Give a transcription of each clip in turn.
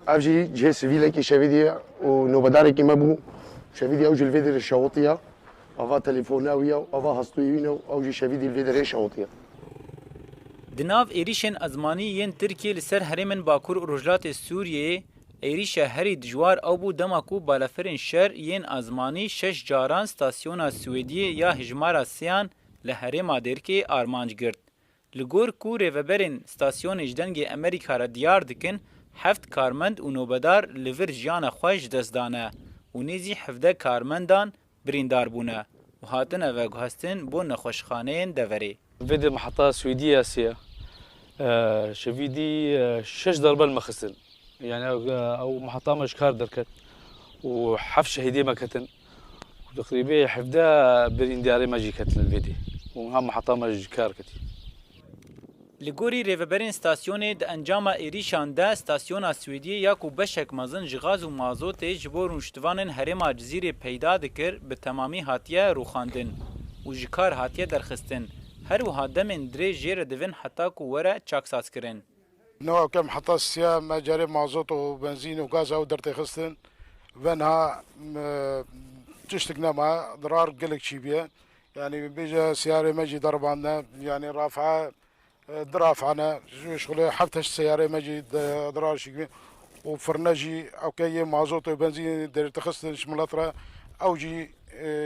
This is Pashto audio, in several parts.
أجي جه سيفيلك شفيدي ونوبدارك ما بو شفيدي أوجي الفيدر الشوطية أفا تليفوناوية أفا هستوينو أوجي شفيدي الفيدر الشوطية. دناف ایریشن ازمانی ین ترکیه لسر هرمن باکور روجلات سوریه ایریشه هری دجوار او بو دماکو بالافرین شر ین ازمانی شش جاران ستاسیونا سویدیه یا هجمارا سیان لهرما درکی آرمانج گرد. لگور کو ریوبرین ستاسیون اجدنگ امریکا را دیار دکن هفت کارمند و نوبدار لور جیان خوش دستدانه و نیزی حفده کارمندان بریندار بونه و هاتن و گهستن بو نخوشخانه دوری. فيدي محطة سويدية آسيا شفيدي 6 ضربة المخسن يعني أو محطة مشكار دركت وحف شهيدي ما كتن وتقريبا حفدا برينداري ما جي كتن الفيدي وهم محطة مشكار كتي لگوری ریوبرین ستاسیون د انجام ایریشان ده ستاسیون سویدی یا کو بشک مزن جغاز و مازوت جبور رشتوانن هرما جزیره پیدا دکر به تمامی هاتیه روخاندن و جکار هاتیه درخستن هر وها دمن دري جير دفن حتى كو ورا چاكساس كرن. نوع كم حتى السيام مجاري مازوت وبنزين وغاز او درتي خستن فنها تشتكنا مع ضرار قلق شيبيا يعني بيجا سيارة مجي ضربانا يعني رافعة درافعنا شغله حفتش سيارة مجي ضرار شيبيا وفرنجي او كي مازوت وبنزين درتي خستن شملاترا او جي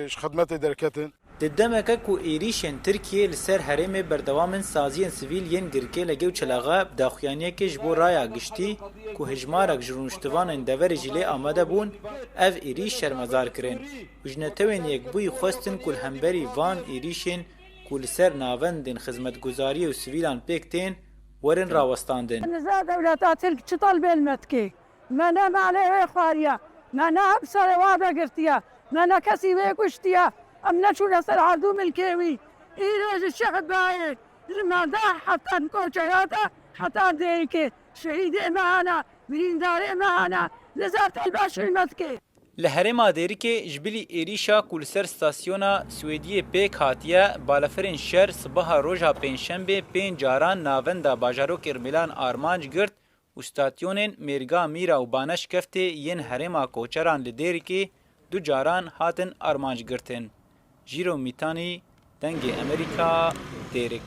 خدمتي دركتن ددمکه کو ایریشن ترکیه لسر هرم بردوامن سازین سیویل ین گرکه لگو چلاغه داخویانیه که جبو رایا گشتی کو هجمارک جرونشتوانن دور جلی آمده بون اف ایریش شرمزار کرن وجنتوین یک بوی خواستن کل همبری وان ایریشن کل سر ناوندن خدمتگزاری و سیویلان پیکتین ورن راوستاندن نزا دولتا ترک چطال بلمتکی منا معليه خواريا منا ابصر وادا قرتيا منا كسي ويكشتيا ام نشو نصر عدو ملكيوي ايرج الشعب بايك لما دا حتى نكون شهاده حتى ديركي شهيد معنا بريندار معنا نزارت الباشر المتكي لهرما دیرکه جبلی ایریشا کولسر ستاسیونا سویدی پیک هاتیه بالافرین شهر صبح روژا پنجشنبه 5 جاران ناوندا باجارو کرمیلان آرمانج گرد و ستاسیونن میرگا میرا و بانش کفته ین هرما کوچران لدیرکه 2 جاران هاتن آرمانج گرتن. جیرو میتانی دنگ امریکا دیرک